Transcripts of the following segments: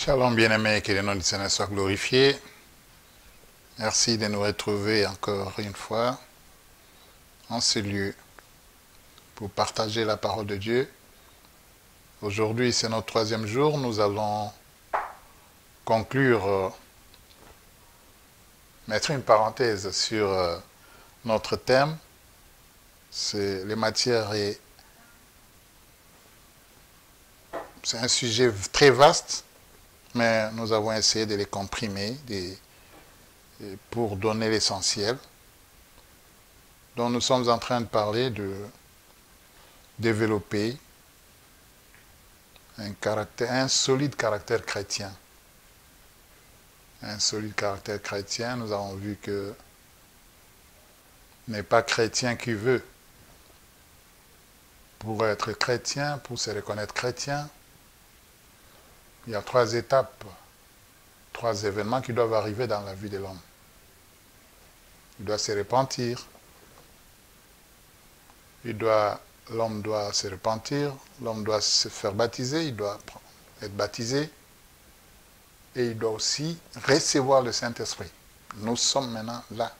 Shalom bien-aimés, que le nom du Seigneur soit glorifié. Merci de nous retrouver encore une fois en ce lieu pour partager la parole de Dieu. Aujourd'hui, c'est notre troisième jour. Nous allons conclure, mettre une parenthèse sur notre thème. Les matières et c'est un sujet très vaste, mais nous avons essayé de les comprimer pour donner l'essentiel. Donc nous sommes en train de parler de développer un solide caractère chrétien. Un solide caractère chrétien, nous avons vu que n'est pas chrétien qui veut. Pour être chrétien, pour se reconnaître chrétien, il y a 3 étapes, 3 événements qui doivent arriver dans la vie de l'homme. Il doit se repentir. L'homme doit se repentir, l'homme doit se faire baptiser, il doit être baptisé et il doit aussi recevoir le Saint-Esprit. Nous sommes maintenant là.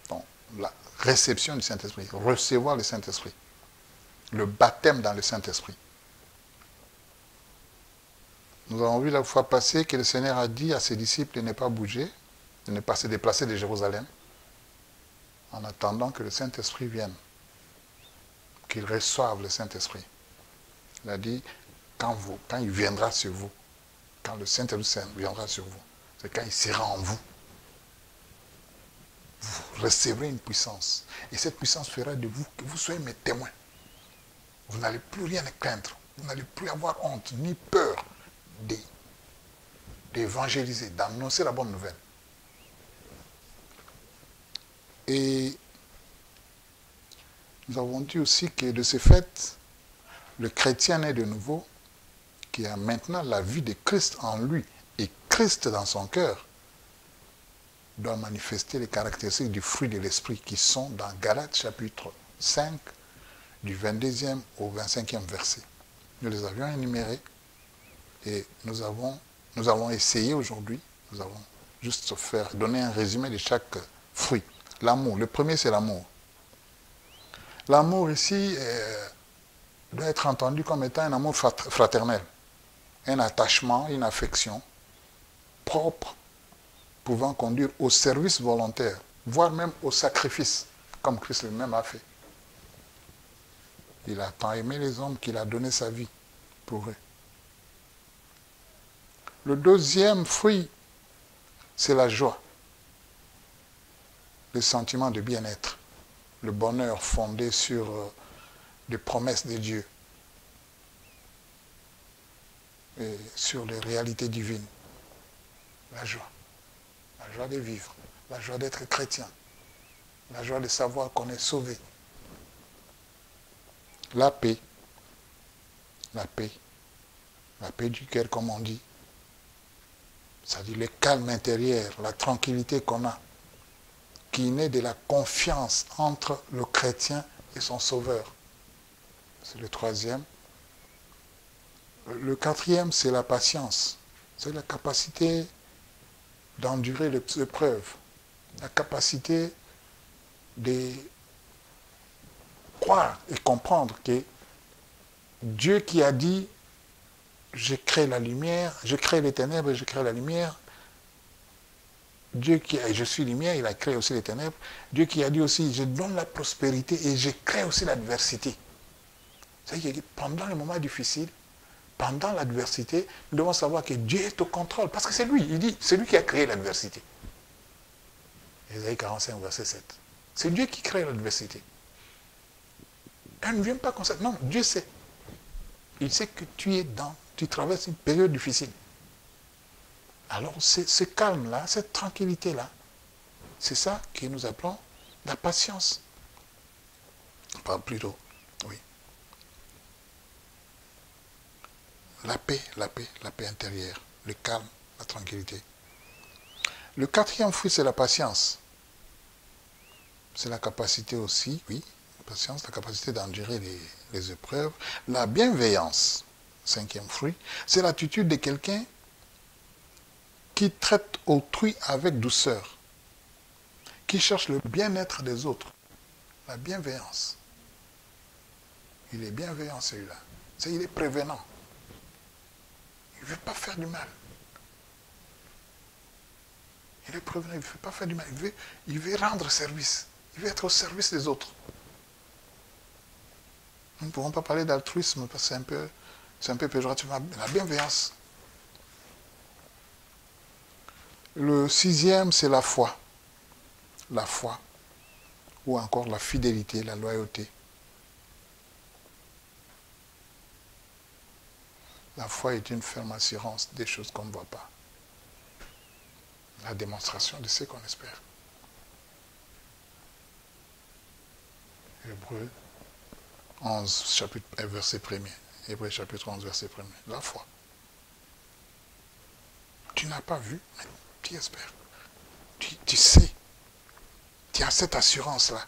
Donc, la réception du Saint-Esprit, recevoir le Saint-Esprit, le baptême dans le Saint-Esprit. Nous avons vu la fois passée que le Seigneur a dit à ses disciples de ne pas bouger, de ne pas se déplacer de Jérusalem, en attendant que le Saint-Esprit vienne, qu'ils reçoivent le Saint-Esprit. Il a dit, quand il viendra sur vous, quand le Saint-Esprit viendra sur vous, c'est quand il sera en vous. Vous recevrez une puissance. Et cette puissance fera de vous que vous soyez mes témoins. Vous n'allez plus rien craindre. Vous n'allez plus avoir honte ni peur d'évangéliser, d'annoncer la bonne nouvelle. Et nous avons dit aussi que de ce fait, le chrétien né de nouveau, qui a maintenant la vie de Christ en lui et Christ dans son cœur, doit manifester les caractéristiques du fruit de l'esprit qui sont dans Galates chapitre 5, du 22e au 25e verset. Nous les avions énumérés et nous allons essayer aujourd'hui, nous allons juste donner un résumé de chaque fruit. L'amour, le premier c'est l'amour. L'amour ici doit être entendu comme étant un amour fraternel, un attachement, une affection propre, pouvant conduire au service volontaire, voire même au sacrifice, comme Christ lui-même a fait. Il a tant aimé les hommes qu'il a donné sa vie pour eux. Le deuxième fruit, c'est la joie, le sentiment de bien-être, le bonheur fondé sur les promesses de Dieu et sur les réalités divines. La joie de vivre, la joie d'être chrétien, la joie de savoir qu'on est sauvé. La paix du cœur comme on dit, c'est-à-dire le calme intérieur, la tranquillité qu'on a, qui naît de la confiance entre le chrétien et son sauveur. C'est le troisième. Le quatrième, c'est la patience. C'est la capacité d'endurer les épreuves, la capacité de croire et comprendre que Dieu qui a dit « Je crée la lumière, je crée les ténèbres et je crée la lumière », Dieu qui a, je suis lumière, il a créé aussi les ténèbres. Dieu qui a dit aussi, je donne la prospérité et je crée aussi l'adversité. C'est-à-dire que pendant les moments difficiles, pendant l'adversité, nous devons savoir que Dieu est au contrôle. Parce que c'est lui, il dit, c'est lui qui a créé l'adversité. Ésaïe 45, verset 7. C'est Dieu qui crée l'adversité. Elle ne vient pas comme ça. Non, Dieu sait. Il sait que tu traverses une période difficile. Alors, ce calme-là, cette tranquillité-là, c'est ça que nous appelons la patience. Pas plutôt, oui. La paix intérieure, le calme, la tranquillité. Le quatrième fruit, c'est la patience. C'est la capacité aussi, oui, la patience, la capacité d'endurer les épreuves. La bienveillance, cinquième fruit, c'est l'attitude de quelqu'un qui traite autrui avec douceur, qui cherche le bien-être des autres, la bienveillance. Il est bienveillant celui-là. Il est prévenant. Il ne veut pas faire du mal. Il est prévenant, il ne veut pas faire du mal. Il veut rendre service. Il veut être au service des autres. Nous ne pouvons pas parler d'altruisme parce que c'est un peu péjoratif. La bienveillance. Le 6e, c'est la foi. La foi. Ou encore la fidélité, la loyauté. La foi est une ferme assurance des choses qu'on ne voit pas. La démonstration de ce qu'on espère. Hébreux 11, chapitre 1, verset 1er. Hébreux chapitre 11, verset 1er. La foi. Tu n'as pas vu, mais tu espères. Tu sais. Tu as cette assurance-là.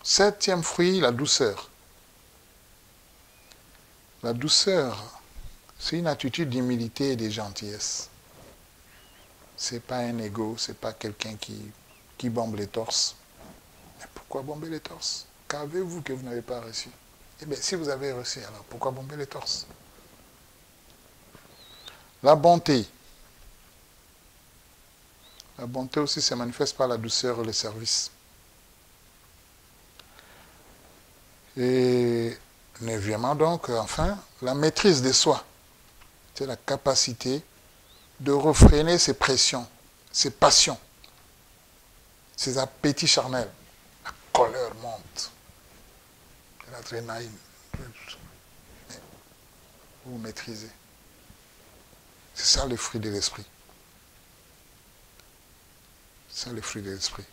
7e fruit, la douceur. La douceur, c'est une attitude d'humilité et de gentillesse. Ce n'est pas un ego, ce n'est pas quelqu'un qui bombe les torses. Mais pourquoi bomber les torses? Qu'avez-vous que vous n'avez pas reçu? Eh bien, si vous avez reçu, alors pourquoi bomber les torses? La bonté. La bonté aussi se manifeste par la douceur et le service. Et 9e donc, enfin, la maîtrise de soi. C'est la capacité de refréner ses pressions, ses passions, ses appétits charnels. La colère monte. L'adrénaline. Vous maîtrisez. C'est ça le fruit de l'esprit. C'est le fruit de l'esprit.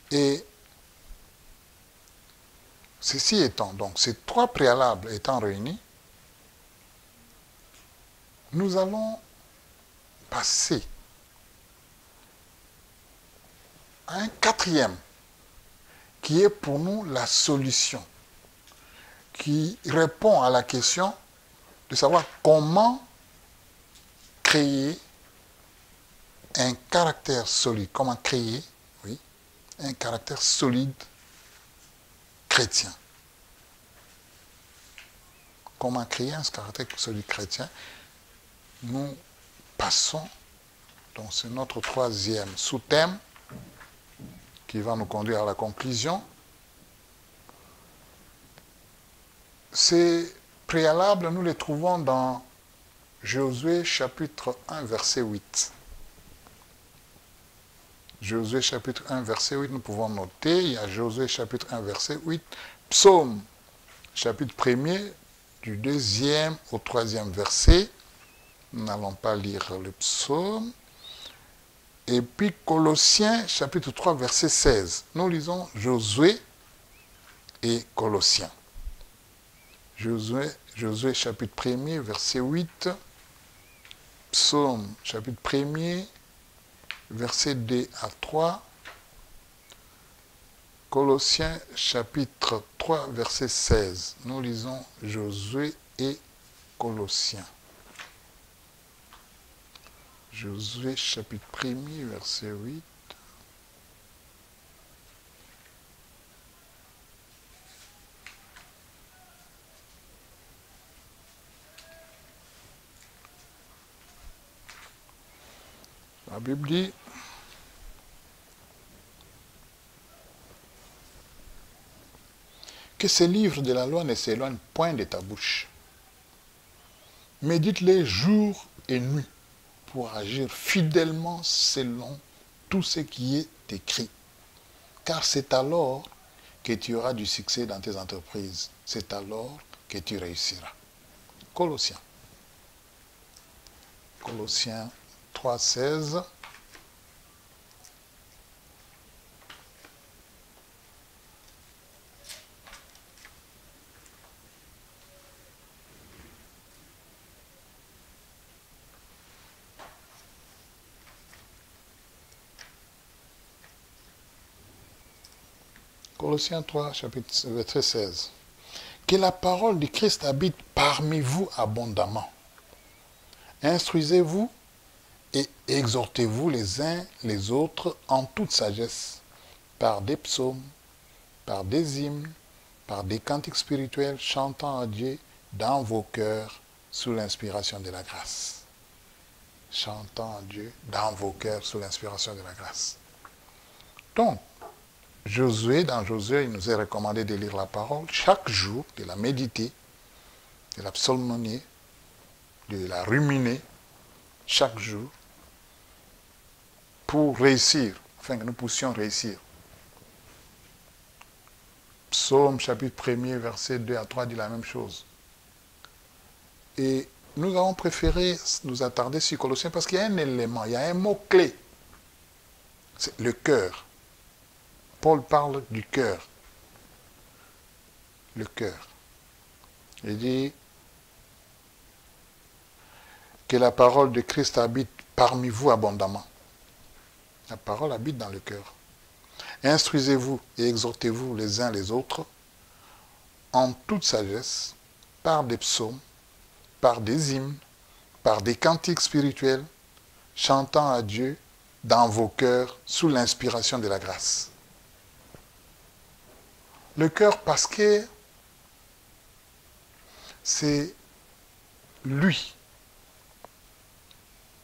Et ceci étant, donc, ces 3 préalables étant réunis, nous allons passer à un 4e, qui est pour nous la solution, qui répond à la question de savoir comment créer un caractère solide, comment créer, oui, un caractère solide chrétien. Comment créer un caractère solide chrétien? Nous passons, donc c'est notre 3e sous-thème qui va nous conduire à la conclusion. Ces préalables, nous les trouvons dans Josué chapitre 1, verset 8. Josué chapitre 1, verset 8, nous pouvons noter, il y a Josué chapitre 1, verset 8, Psaume chapitre 1er, du 2e au 3e verset. Nous n'allons pas lire le psaume. Et puis Colossiens chapitre 3, verset 16. Nous lisons Josué et Colossiens. Josué chapitre 1er, verset 8. Psaume chapitre 1er, verset 2 à 3. Colossiens chapitre 3, verset 16. Nous lisons Josué et Colossiens. Josué chapitre 1er, verset 8. La Bible dit, que ces livres de la loi ne s'éloignent point de ta bouche. Médite-les jour et nuit pour agir fidèlement selon tout ce qui est écrit. Car c'est alors que tu auras du succès dans tes entreprises. C'est alors que tu réussiras. Colossiens. Colossiens 3, 16. Colossiens 3, chapitre, verset 16. Que la parole du Christ habite parmi vous abondamment, Instruisez-vous et exhortez-vous les uns les autres en toute sagesse, par des psaumes, par des hymnes, par des cantiques spirituels, chantant à Dieu dans vos cœurs sous l'inspiration de la grâce. Chantant à Dieu dans vos cœurs sous l'inspiration de la grâce. Donc, dans Josué, il nous est recommandé de lire la parole chaque jour, de la méditer, de la psalmodier, de la ruminer chaque jour pour réussir, afin que nous puissions réussir. Psaume chapitre 1er, verset 2 à 3 dit la même chose. Et nous avons préféré nous attarder sur Colossiens parce qu'il y a un élément, il y a un mot-clé. C'est le cœur. Paul parle du cœur. Le cœur. Il dit que la parole de Christ habite parmi vous abondamment. La parole habite dans le cœur. Instruisez-vous et exhortez-vous les uns les autres en toute sagesse, par des psaumes, par des hymnes, par des cantiques spirituels, chantant à Dieu dans vos cœurs sous l'inspiration de la grâce. Le cœur parce que c'est lui.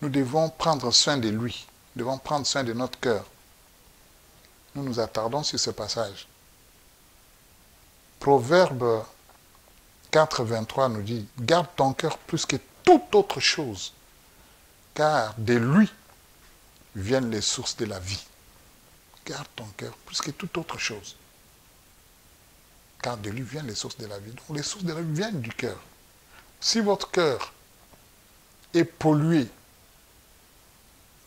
Nous devons prendre soin de lui. Nous devons prendre soin de notre cœur. Nous nous attardons sur ce passage. Proverbe 4, 23 nous dit « Garde ton cœur plus que toute autre chose, car de lui viennent les sources de la vie. » Garde ton cœur plus que toute autre chose, car de lui viennent les sources de la vie. Donc les sources de la vie viennent du cœur. Si votre cœur est pollué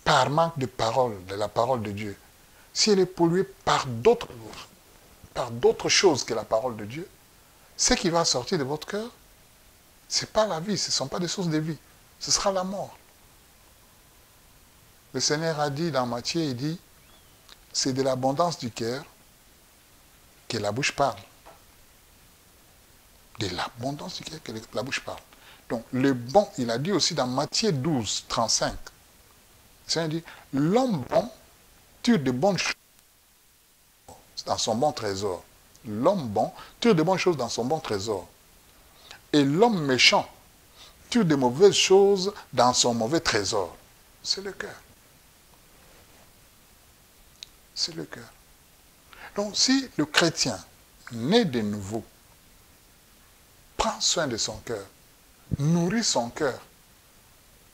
par manque de parole, de la parole de Dieu, si elle est polluée par d'autres choses que la parole de Dieu, ce qui va sortir de votre cœur, ce n'est pas la vie, ce ne sont pas des sources de vie, ce sera la mort. Le Seigneur a dit dans Matthieu, il dit, c'est de l'abondance du cœur que la bouche parle. De l'abondance du cœur que la bouche parle. Donc, le bon, il a dit aussi dans Matthieu 12, 35, le Seigneur dit, l'homme bon tire de bonnes choses dans son bon trésor. L'homme bon tire de bonnes choses dans son bon trésor. Et l'homme méchant tire de mauvaises choses dans son mauvais trésor. C'est le cœur. C'est le cœur. Donc, si le chrétien, né de nouveau, prend soin de son cœur, nourrit son cœur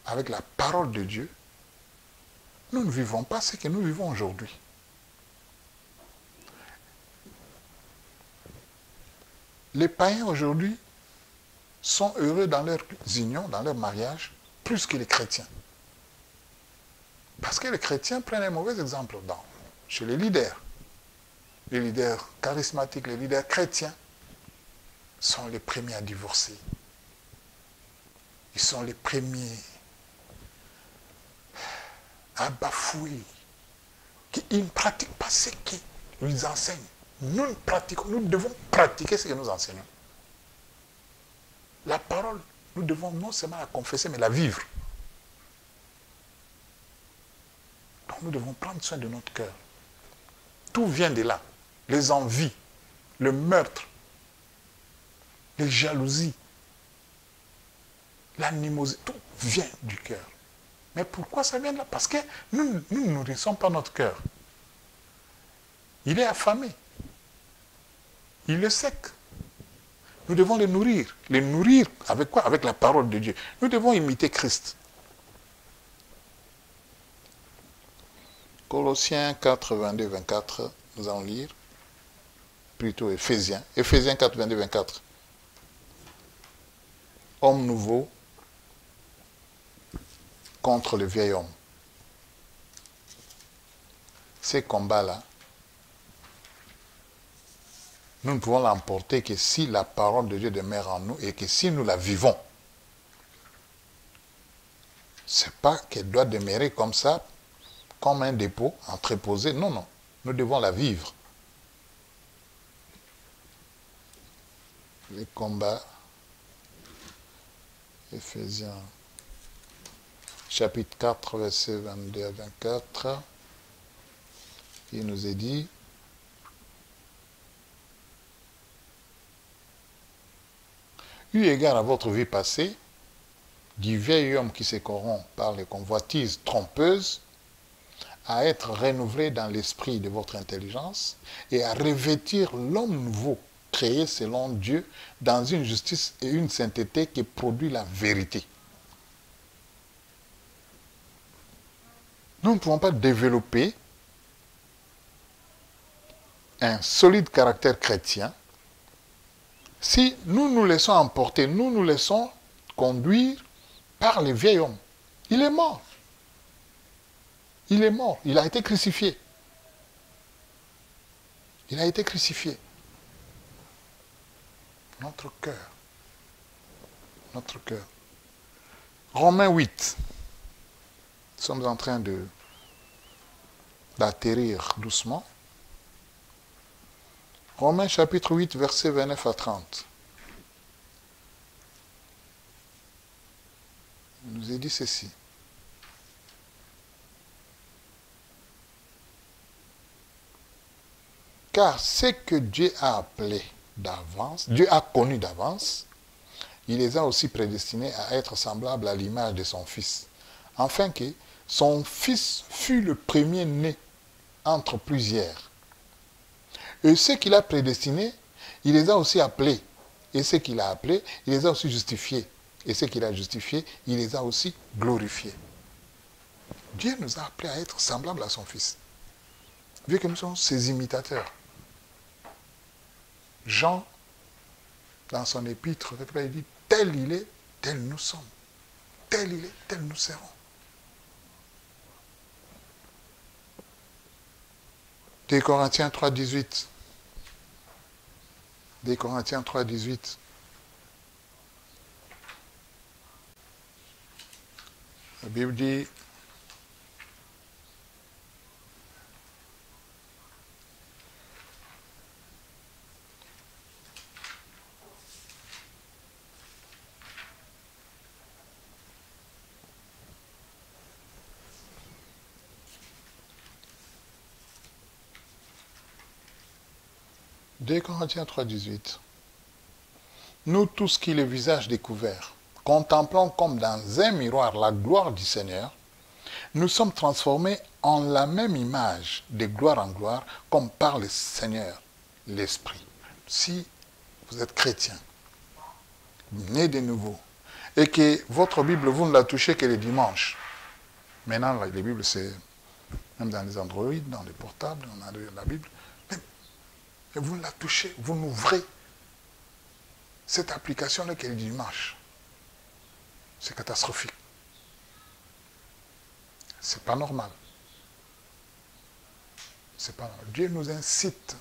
avec la parole de Dieu, nous ne vivons pas ce que nous vivons aujourd'hui. Les païens aujourd'hui sont heureux dans leurs unions, dans leur mariage, plus que les chrétiens. Parce que les chrétiens prennent un mauvais exemple chez les leaders charismatiques, les leaders chrétiens, sont les premiers à divorcer. Ils sont les premiers à bafouer. Ils ne pratiquent pas ce qu'ils enseignent. Nous devons pratiquer ce que nous enseignons. La parole, nous devons non seulement la confesser, mais la vivre. Donc nous devons prendre soin de notre cœur. Tout vient de là. Les envies, le meurtre, les jalousies, l'animosité, tout vient du cœur. Mais pourquoi ça vient de là? Parce que nous ne nourrissons pas notre cœur. Il est affamé. Il est sec. Nous devons les nourrir. Les nourrir avec quoi? Avec la parole de Dieu. Nous devons imiter Christ. Colossiens 4, 22, 24, nous allons lire. Plutôt Éphésiens. Éphésiens 4, 22, 24. Homme nouveau contre le vieil homme. Ces combats-là, nous ne pouvons l'emporter que si la parole de Dieu demeure en nous et que si nous la vivons. Ce n'est pas qu'elle doit demeurer comme ça, comme un dépôt entreposé. Non, non. Nous devons la vivre. Les combats. Éphésiens chapitre 4, versets 22 à 24, il nous est dit, eu égard à votre vie passée, du vieil homme qui se corrompt par les convoitises trompeuses, à être renouvelé dans l'esprit de votre intelligence et à revêtir l'homme nouveau, créé selon Dieu, dans une justice et une sainteté qui produit la vérité. Nous ne pouvons pas développer un solide caractère chrétien si nous nous laissons emporter, nous nous laissons conduire par le vieil homme. Il est mort. Il est mort. Il a été crucifié. Il a été crucifié. Notre cœur. Notre cœur. Romains 8. Nous sommes en train d'atterrir doucement. Romains chapitre 8, versets 29 à 30. Il nous est dit ceci. Car ce que Dieu a appelé d'avance, Dieu a connu d'avance, il les a aussi prédestinés à être semblables à l'image de son Fils, afin que son Fils fût le premier-né entre plusieurs. Et ceux qu'il a prédestinés, il les a aussi appelés. Et ceux qu'il a appelés, il les a aussi justifiés. Et ceux qu'il a justifiés, il les a aussi glorifiés. Dieu nous a appelés à être semblables à son Fils. Vu que nous sommes ses imitateurs. Jean, dans son épître, il dit, tel il est, tel nous sommes. Tel il est, tel nous serons. 2 Corinthiens 3, 18. 2 Corinthiens 3, 18. La Bible dit, « 2 Corinthiens 3, 18. Nous tous qui le visage découvert, contemplons comme dans un miroir la gloire du Seigneur, nous sommes transformés en la même image, de gloire en gloire, comme par le Seigneur, l'Esprit. » Si vous êtes chrétien, né de nouveau, et que votre Bible, vous ne la touchez que les dimanches. Maintenant, les Bibles, c'est même dans les Android, dans les portables, on a la Bible. Et vous la touchez, vous n'ouvrez cette application-là qui est le dimanche. C'est catastrophique. C'est pas normal. C'est pas normal. Dieu nous incite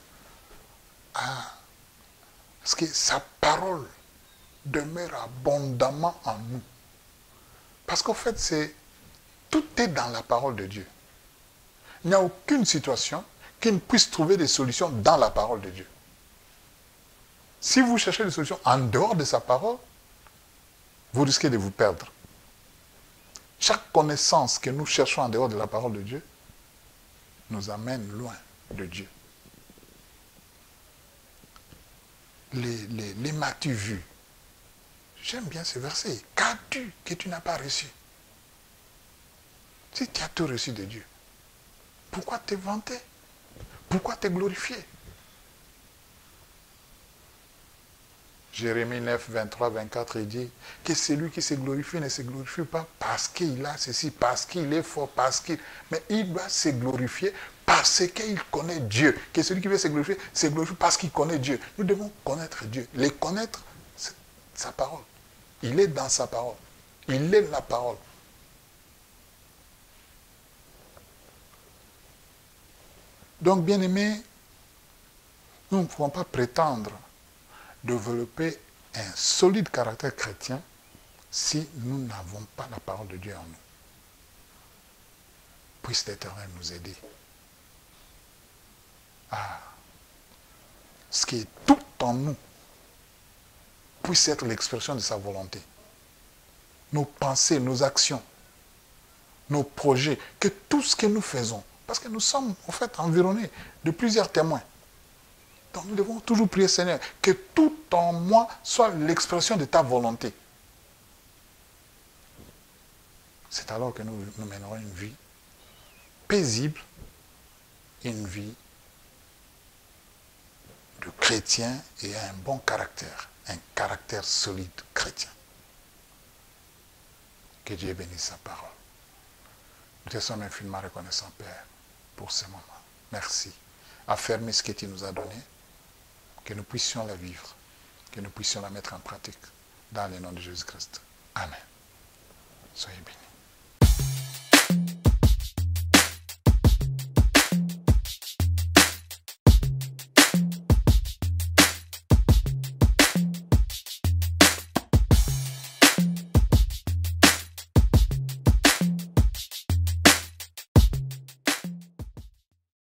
à ce que sa parole demeure abondamment en nous. Parce qu'en fait, tout est dans la parole de Dieu. Il n'y a aucune situation qui ne puisse trouver des solutions dans la parole de Dieu. Si vous cherchez des solutions en dehors de sa parole, vous risquez de vous perdre. Chaque connaissance que nous cherchons en dehors de la parole de Dieu nous amène loin de Dieu. Les m'as-tu vu? J'aime bien ce verset. Qu'as-tu que tu n'as pas reçu? Si tu as tout reçu de Dieu, pourquoi te vanter? Pourquoi te glorifier? Jérémie 9, 23, 24, il dit que celui qui se glorifie ne se glorifie pas parce qu'il a ceci, parce qu'il est fort, mais il doit se glorifier parce qu'il connaît Dieu. Que celui qui veut se glorifie parce qu'il connaît Dieu. Nous devons connaître Dieu. Les connaître, c'est sa parole. Il est dans sa parole. Il est la parole. Donc, bien-aimés, nous ne pouvons pas prétendre développer un solide caractère chrétien si nous n'avons pas la parole de Dieu en nous. Puisse l'Éternel nous aider à ce qui est tout en nous puisse être l'expression de sa volonté. Nos pensées, nos actions, nos projets, que tout ce que nous faisons, parce que nous sommes en fait environnés de plusieurs témoins. Donc nous devons toujours prier, Seigneur, que tout en moi soit l'expression de ta volonté. C'est alors que nous mènerons une vie paisible, une vie de chrétien et un bon caractère, un caractère solide chrétien. Que Dieu bénisse sa parole. Nous te sommes infiniment reconnaissants, Père, pour ce moment. Merci. Affermis ce que tu nous as donné, que nous puissions la vivre, que nous puissions la mettre en pratique, dans le nom de Jésus-Christ. Amen. Soyez bénis.